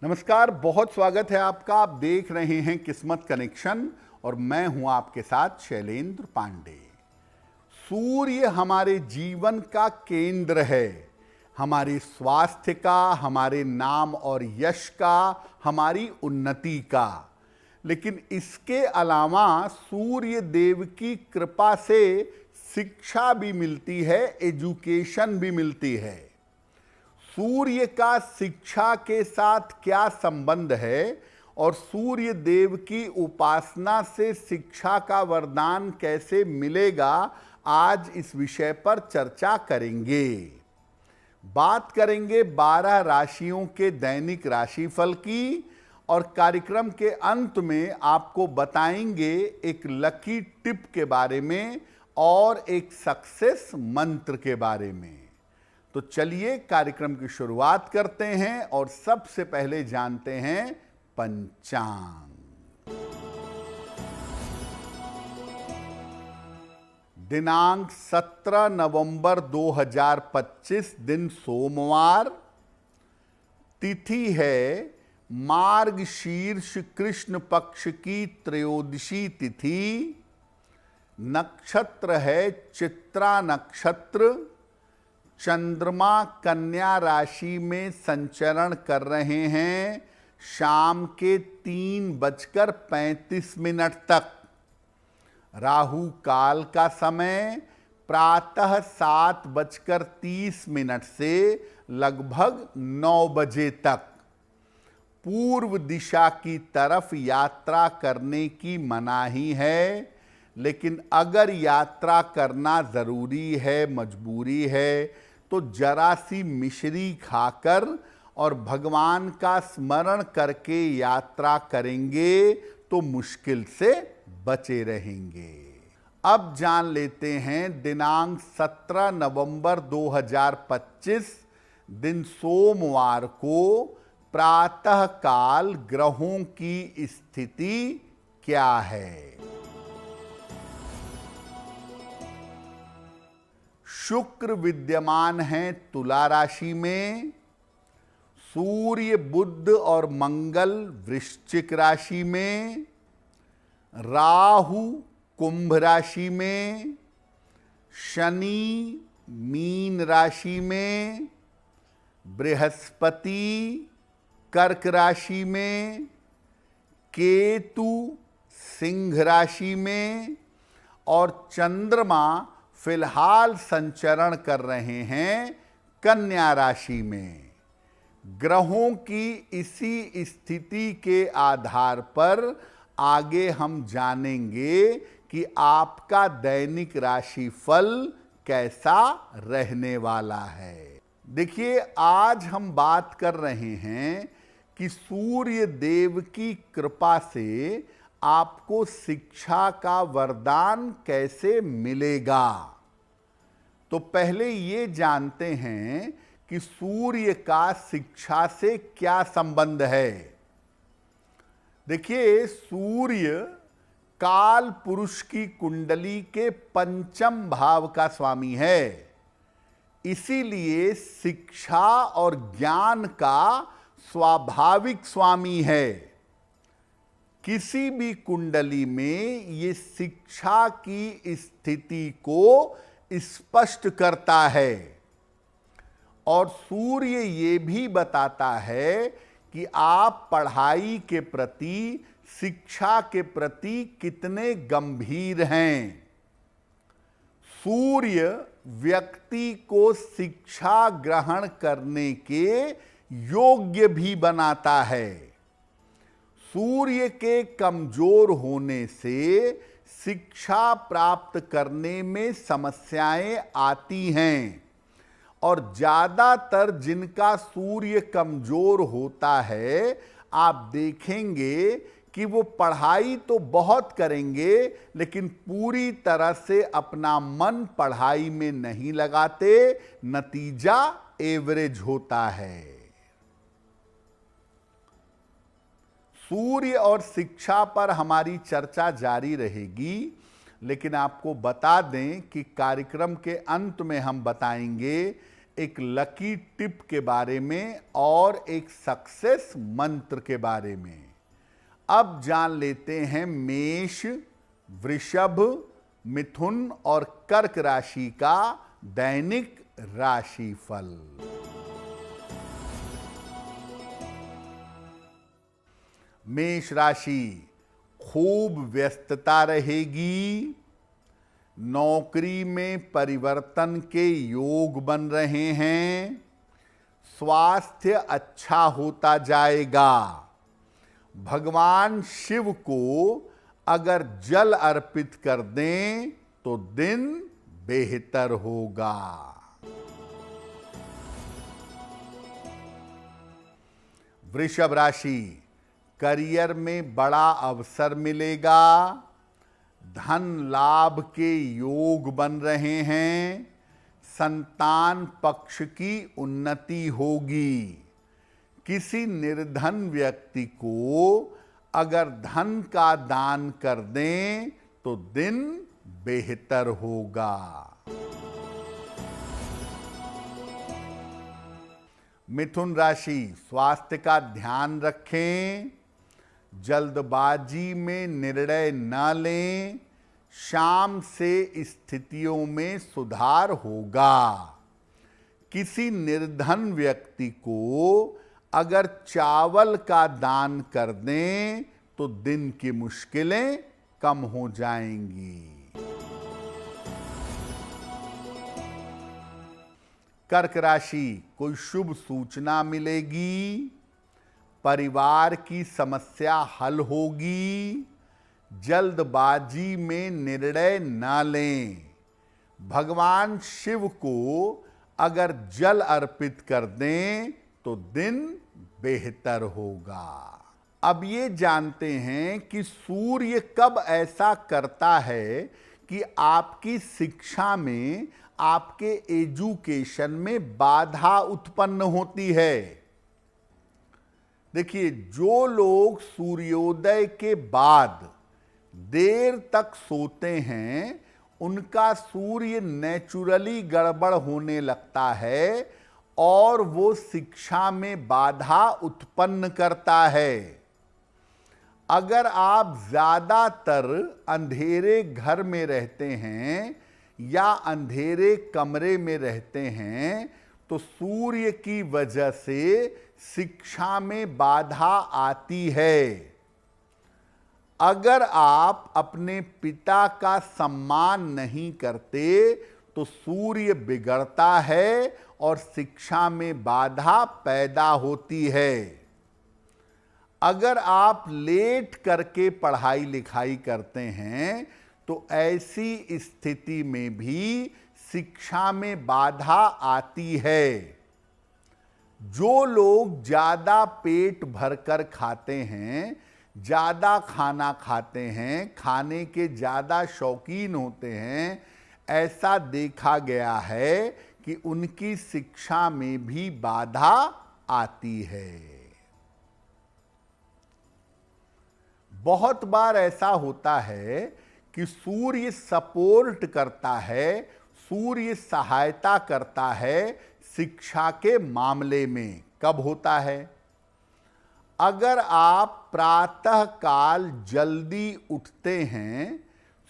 नमस्कार, बहुत स्वागत है आपका। आप देख रहे हैं किस्मत कनेक्शन और मैं हूं आपके साथ शैलेंद्र पांडे। सूर्य हमारे जीवन का केंद्र है, हमारे स्वास्थ्य का, हमारे नाम और यश का, हमारी उन्नति का। लेकिन इसके अलावा सूर्य देव की कृपा से शिक्षा भी मिलती है, एजुकेशन भी मिलती है। सूर्य का शिक्षा के साथ क्या संबंध है और सूर्य देव की उपासना से शिक्षा का वरदान कैसे मिलेगा, आज इस विषय पर चर्चा करेंगे। बात करेंगे 12 राशियों के दैनिक राशिफल की और कार्यक्रम के अंत में आपको बताएंगे एक लकी टिप के बारे में और एक सक्सेस मंत्र के बारे में। तो चलिए कार्यक्रम की शुरुआत करते हैं और सबसे पहले जानते हैं पंचांग। दिनांक 17 नवंबर 2025, दिन सोमवार। तिथि है मार्गशीर्ष कृष्ण पक्ष की त्रयोदशी तिथि। नक्षत्र है चित्रा नक्षत्र। चंद्रमा कन्या राशि में संचरण कर रहे हैं शाम के 3:35 तक। राहु काल का समय प्रातः 7:30 से लगभग 9 बजे तक। पूर्व दिशा की तरफ यात्रा करने की मनाही है, लेकिन अगर यात्रा करना जरूरी है, मजबूरी है, तो जरा सी मिश्री खाकर और भगवान का स्मरण करके यात्रा करेंगे तो मुश्किल से बचे रहेंगे। अब जान लेते हैं दिनांक 17 नवंबर 2025, दिन सोमवार को प्रातः काल ग्रहों की स्थिति क्या है। शुक्र विद्यमान है तुला राशि में। सूर्य, बुध और मंगल वृश्चिक राशि में। राहु कुंभ राशि में। शनि मीन राशि में। बृहस्पति कर्क राशि में। केतु सिंह राशि में और चंद्रमा फिलहाल संचरण कर रहे हैं कन्या राशि में। ग्रहों की इसी स्थिति के आधार पर आगे हम जानेंगे कि आपका दैनिक राशिफल कैसा रहने वाला है। देखिए, आज हम बात कर रहे हैं कि सूर्य देव की कृपा से आपको शिक्षा का वरदान कैसे मिलेगा। तो पहले ये जानते हैं कि सूर्य का शिक्षा से क्या संबंध है। देखिए, सूर्य काल पुरुष की कुंडली के पंचम भाव का स्वामी है, इसीलिए शिक्षा और ज्ञान का स्वाभाविक स्वामी है। किसी भी कुंडली में ये शिक्षा की स्थिति को स्पष्ट करता है और सूर्य ये भी बताता है कि आप पढ़ाई के प्रति, शिक्षा के प्रति कितने गंभीर हैं। सूर्य व्यक्ति को शिक्षा ग्रहण करने के योग्य भी बनाता है। सूर्य के कमजोर होने से शिक्षा प्राप्त करने में समस्याएं आती हैं और ज़्यादातर जिनका सूर्य कमजोर होता है, आप देखेंगे कि वो पढ़ाई तो बहुत करेंगे लेकिन पूरी तरह से अपना मन पढ़ाई में नहीं लगाते, नतीजा एवरेज होता है। सूर्य और शिक्षा पर हमारी चर्चा जारी रहेगी, लेकिन आपको बता दें कि कार्यक्रम के अंत में हम बताएंगे एक लकी टिप के बारे में और एक सक्सेस मंत्र के बारे में। अब जान लेते हैं मेष, वृषभ, मिथुन और कर्क राशि का दैनिक राशिफल। मेष राशि, खूब व्यस्तता रहेगी। नौकरी में परिवर्तन के योग बन रहे हैं। स्वास्थ्य अच्छा होता जाएगा। भगवान शिव को अगर जल अर्पित कर दें तो दिन बेहतर होगा। वृषभ राशि, करियर में बड़ा अवसर मिलेगा। धन लाभ के योग बन रहे हैं। संतान पक्ष की उन्नति होगी। किसी निर्धन व्यक्ति को अगर धन का दान कर दें तो दिन बेहतर होगा। मिथुन राशि, स्वास्थ्य का ध्यान रखें। जल्दबाजी में निर्णय न लें। शाम से स्थितियों में सुधार होगा। किसी निर्धन व्यक्ति को अगर चावल का दान कर दें तो दिन की मुश्किलें कम हो जाएंगी। कर्क राशि, कोई शुभ सूचना मिलेगी। परिवार की समस्या हल होगी। जल्दबाजी में निर्णय न लें। भगवान शिव को अगर जल अर्पित कर दें तो दिन बेहतर होगा। अब ये जानते हैं कि सूर्य कब ऐसा करता है कि आपकी शिक्षा में, आपके एजुकेशन में बाधा उत्पन्न होती है। देखिए, जो लोग सूर्योदय के बाद देर तक सोते हैं उनका सूर्य नेचुरली गड़बड़ होने लगता है और वो शिक्षा में बाधा उत्पन्न करता है। अगर आप ज्यादातर अंधेरे घर में रहते हैं या अंधेरे कमरे में रहते हैं तो सूर्य की वजह से शिक्षा में बाधा आती है। अगर आप अपने पिता का सम्मान नहीं करते तो सूर्य बिगड़ता है और शिक्षा में बाधा पैदा होती है। अगर आप लेट करके पढ़ाई लिखाई करते हैं तो ऐसी स्थिति में भी शिक्षा में बाधा आती है। जो लोग ज्यादा पेट भरकर खाते हैं, ज्यादा खाना खाते हैं, खाने के ज्यादा शौकीन होते हैं, ऐसा देखा गया है कि उनकी शिक्षा में भी बाधा आती है। बहुत बार ऐसा होता है कि सूर्य सपोर्ट करता है, सूर्य सहायता करता है शिक्षा के मामले में। कब होता है? अगर आप प्रातः काल जल्दी उठते हैं,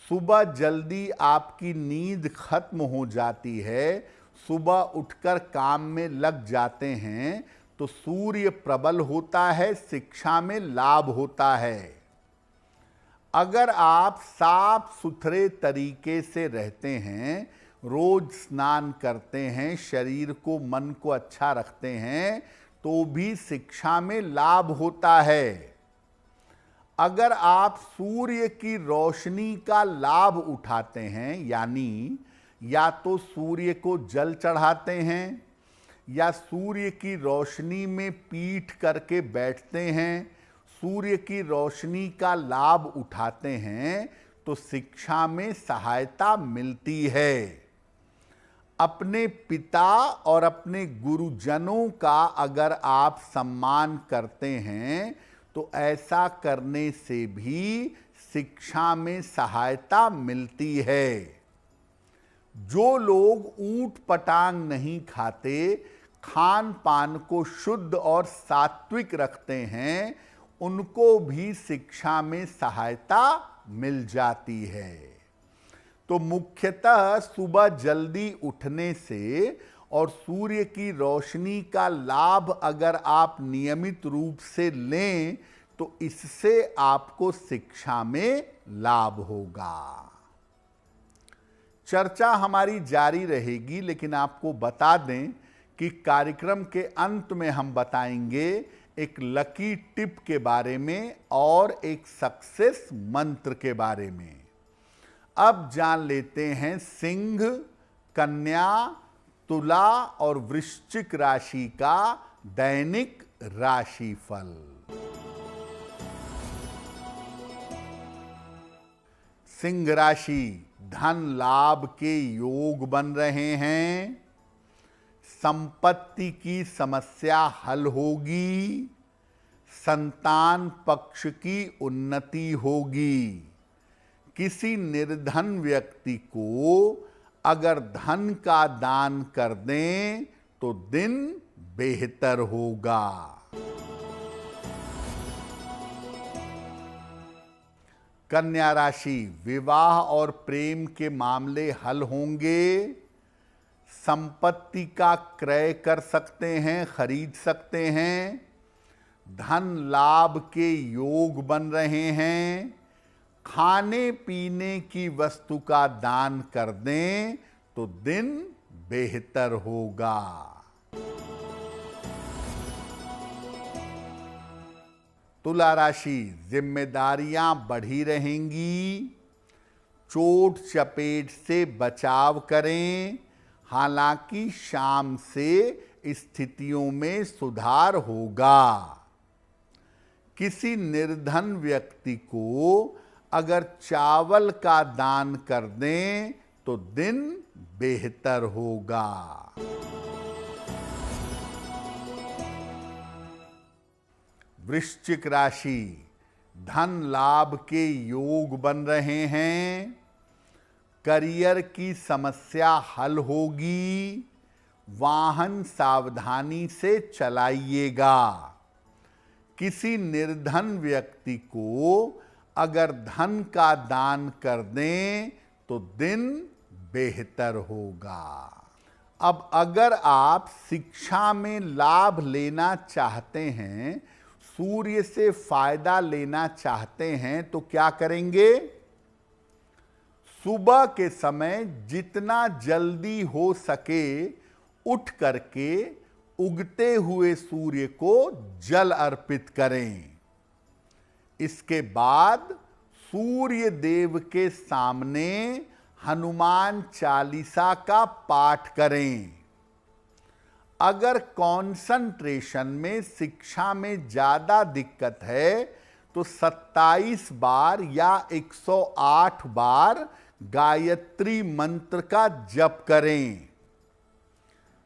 सुबह जल्दी आपकी नींद खत्म हो जाती है, सुबह उठकर काम में लग जाते हैं तो सूर्य प्रबल होता है, शिक्षा में लाभ होता है। अगर आप साफ सुथरे तरीके से रहते हैं, रोज स्नान करते हैं, शरीर को, मन को अच्छा रखते हैं तो भी शिक्षा में लाभ होता है। अगर आप सूर्य की रोशनी का लाभ उठाते हैं, यानी या तो सूर्य को जल चढ़ाते हैं या सूर्य की रोशनी में पीठ करके बैठते हैं, सूर्य की रोशनी का लाभ उठाते हैं तो शिक्षा में सहायता मिलती है। अपने पिता और अपने गुरुजनों का अगर आप सम्मान करते हैं तो ऐसा करने से भी शिक्षा में सहायता मिलती है। जो लोग ऊट पटांग नहीं खाते, खान पान को शुद्ध और सात्विक रखते हैं, उनको भी शिक्षा में सहायता मिल जाती है। तो मुख्यतः सुबह जल्दी उठने से और सूर्य की रोशनी का लाभ अगर आप नियमित रूप से लें तो इससे आपको शिक्षा में लाभ होगा। चर्चा हमारी जारी रहेगी, लेकिन आपको बता दें कि कार्यक्रम के अंत में हम बताएंगे एक लकी टिप के बारे में और एक सक्सेस मंत्र के बारे में। अब जान लेते हैं सिंह, कन्या, तुला और वृश्चिक राशि का दैनिक राशिफल। सिंह राशि, धन लाभ के योग बन रहे हैं, संपत्ति की समस्या हल होगी, संतान पक्ष की उन्नति होगी। किसी निर्धन व्यक्ति को अगर धन का दान कर दें तो दिन बेहतर होगा। कन्या राशि, विवाह और प्रेम के मामले हल होंगे, संपत्ति का क्रय कर सकते हैं, खरीद सकते हैं, धन लाभ के योग बन रहे हैं, खाने पीने की वस्तु का दान कर दें तो दिन बेहतर होगा। तुला राशि, जिम्मेदारियां बढ़ी रहेंगी, चोट चपेट से बचाव करें, हालांकि शाम से स्थितियों में सुधार होगा। किसी निर्धन व्यक्ति को अगर चावल का दान कर दें तो दिन बेहतर होगा। वृश्चिक राशि, धन लाभ के योग बन रहे हैं, करियर की समस्या हल होगी, वाहन सावधानी से चलाइएगा। किसी निर्धन व्यक्ति को अगर धन का दान कर दें तो दिन बेहतर होगा। अब अगर आप शिक्षा में लाभ लेना चाहते हैं, सूर्य से फायदा लेना चाहते हैं, तो क्या करेंगे? सुबह के समय जितना जल्दी हो सके उठ करके उगते हुए सूर्य को जल अर्पित करें। इसके बाद सूर्य देव के सामने हनुमान चालीसा का पाठ करें। अगर कंसंट्रेशन में, शिक्षा में ज्यादा दिक्कत है तो 27 बार या 108 बार गायत्री मंत्र का जप करें।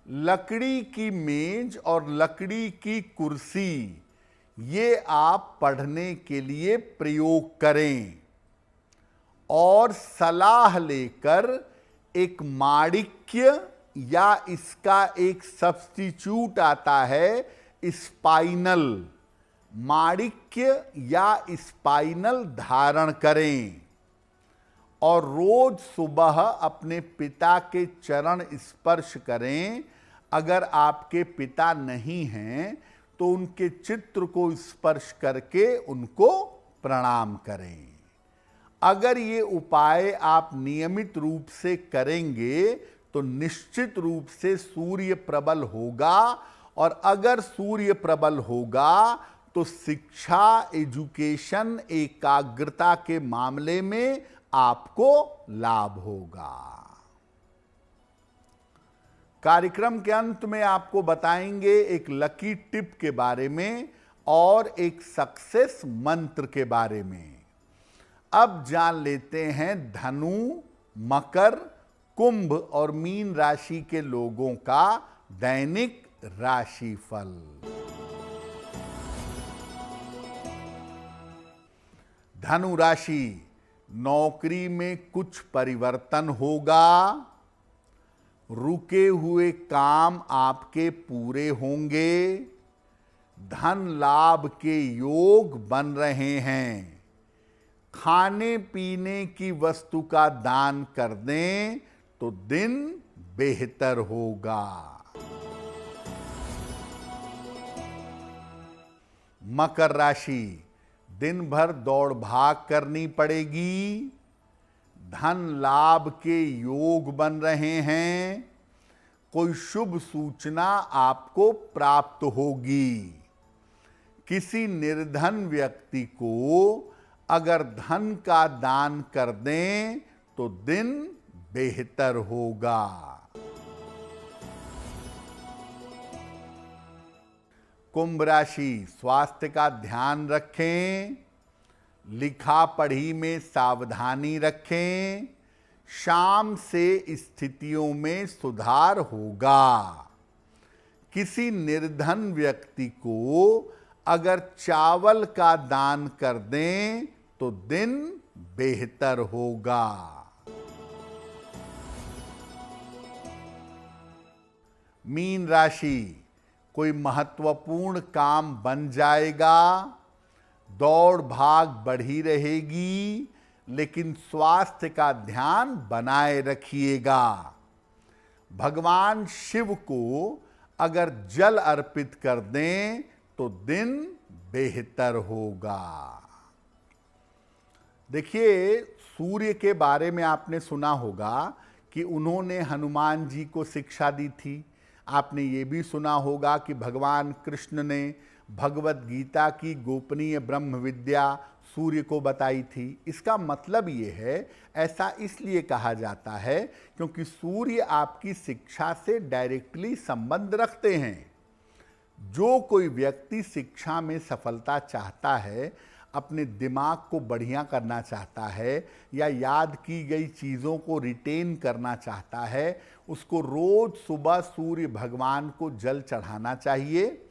लकड़ी की मेज और लकड़ी की कुर्सी ये आप पढ़ने के लिए प्रयोग करें और सलाह लेकर एक माणिक्य या इसका एक सब्स्टिट्यूट आता है स्पाइनल, माणिक्य या स्पाइनल धारण करें और रोज सुबह अपने पिता के चरण स्पर्श करें। अगर आपके पिता नहीं हैं तो उनके चित्र को स्पर्श करके उनको प्रणाम करें। अगर ये उपाय आप नियमित रूप से करेंगे तो निश्चित रूप से सूर्य प्रबल होगा, और अगर सूर्य प्रबल होगा तो शिक्षा, एजुकेशन, एकाग्रता के मामले में आपको लाभ होगा। कार्यक्रम के अंत में आपको बताएंगे एक लकी टिप के बारे में और एक सक्सेस मंत्र के बारे में। अब जान लेते हैं धनु, मकर, कुंभ और मीन राशि के लोगों का दैनिक राशिफल। धनु राशि, नौकरी में कुछ परिवर्तन होगा, रुके हुए काम आपके पूरे होंगे, धन लाभ के योग बन रहे हैं। खाने पीने की वस्तु का दान कर दें तो दिन बेहतर होगा। मकर राशि, दिन भर दौड़ भाग करनी पड़ेगी। धन लाभ के योग बन रहे हैं। कोई शुभ सूचना आपको प्राप्त होगी। किसी निर्धन व्यक्ति को अगर धन का दान कर दें तो दिन बेहतर होगा। कुंभ राशि, स्वास्थ्य का ध्यान रखें। लिखा पढ़ी में सावधानी रखें। शाम से स्थितियों में सुधार होगा। किसी निर्धन व्यक्ति को अगर चावल का दान कर दें तो दिन बेहतर होगा। मीन राशि, कोई महत्वपूर्ण काम बन जाएगा। दौड़ भाग बढ़ी रहेगी, लेकिन स्वास्थ्य का ध्यान बनाए रखिएगा। भगवान शिव को अगर जल अर्पित कर दें तो दिन बेहतर होगा। देखिए, सूर्य के बारे में आपने सुना होगा कि उन्होंने हनुमान जी को शिक्षा दी थी। आपने ये भी सुना होगा कि भगवान कृष्ण ने भगवत गीता की गोपनीय ब्रह्म विद्या सूर्य को बताई थी। इसका मतलब ये है, ऐसा इसलिए कहा जाता है क्योंकि सूर्य आपकी शिक्षा से डायरेक्टली संबंध रखते हैं। जो कोई व्यक्ति शिक्षा में सफलता चाहता है, अपने दिमाग को बढ़िया करना चाहता है या याद की गई चीज़ों को रिटेन करना चाहता है, उसको रोज सुबह सूर्य भगवान को जल चढ़ाना चाहिए।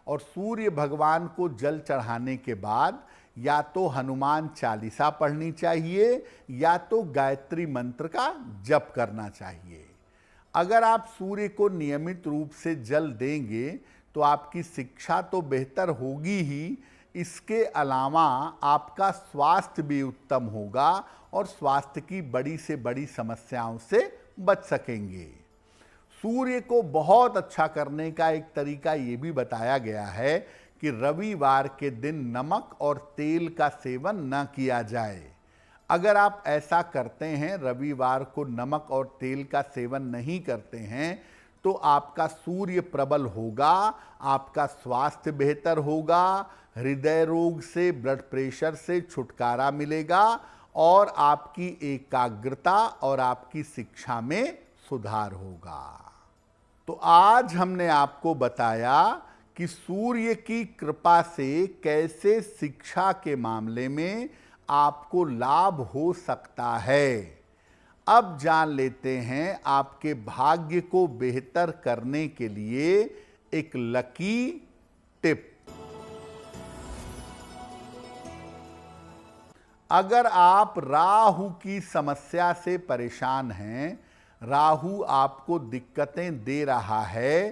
और सूर्य भगवान को जल चढ़ाने के बाद या तो हनुमान चालीसा पढ़नी चाहिए या तो गायत्री मंत्र का जप करना चाहिए। अगर आप सूर्य को नियमित रूप से जल देंगे तो आपकी शिक्षा तो बेहतर होगी ही, इसके अलावा आपका स्वास्थ्य भी उत्तम होगा और स्वास्थ्य की बड़ी से बड़ी समस्याओं से बच सकेंगे। सूर्य को बहुत अच्छा करने का एक तरीका ये भी बताया गया है कि रविवार के दिन नमक और तेल का सेवन न किया जाए। अगर आप ऐसा करते हैं, रविवार को नमक और तेल का सेवन नहीं करते हैं, तो आपका सूर्य प्रबल होगा, आपका स्वास्थ्य बेहतर होगा, हृदय रोग से, ब्लड प्रेशर से छुटकारा मिलेगा और आपकी एकाग्रता और आपकी शिक्षा में सुधार होगा। तो आज हमने आपको बताया कि सूर्य की कृपा से कैसे शिक्षा के मामले में आपको लाभ हो सकता है। अब जान लेते हैं आपके भाग्य को बेहतर करने के लिए एक लकी टिप। अगर आप राहु की समस्या से परेशान हैं, राहु आपको दिक्कतें दे रहा है,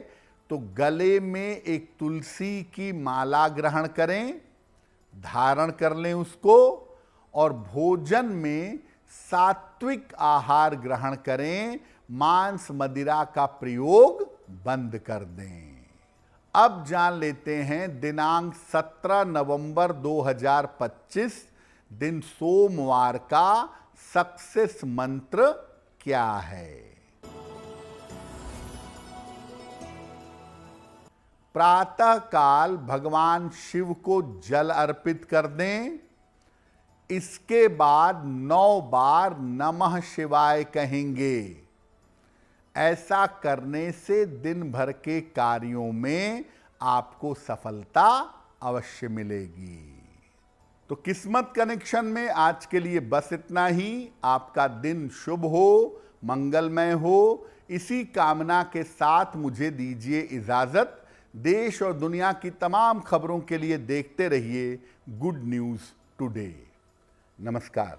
तो गले में एक तुलसी की माला ग्रहण करें, धारण कर लें उसको और भोजन में सात्विक आहार ग्रहण करें, मांस मदिरा का प्रयोग बंद कर दें। अब जान लेते हैं दिनांक 17 नवंबर 2025 दिन सोमवार का सक्सेस मंत्र क्या है। प्रातः काल भगवान शिव को जल अर्पित कर दें। इसके बाद 9 बार नमः शिवाय कहेंगे। ऐसा करने से दिन भर के कार्यों में आपको सफलता अवश्य मिलेगी। तो किस्मत कनेक्शन में आज के लिए बस इतना ही। आपका दिन शुभ हो, मंगलमय हो, इसी कामना के साथ मुझे दीजिए इजाजत। देश और दुनिया की तमाम खबरों के लिए देखते रहिए गुड न्यूज़ टुडे। नमस्कार।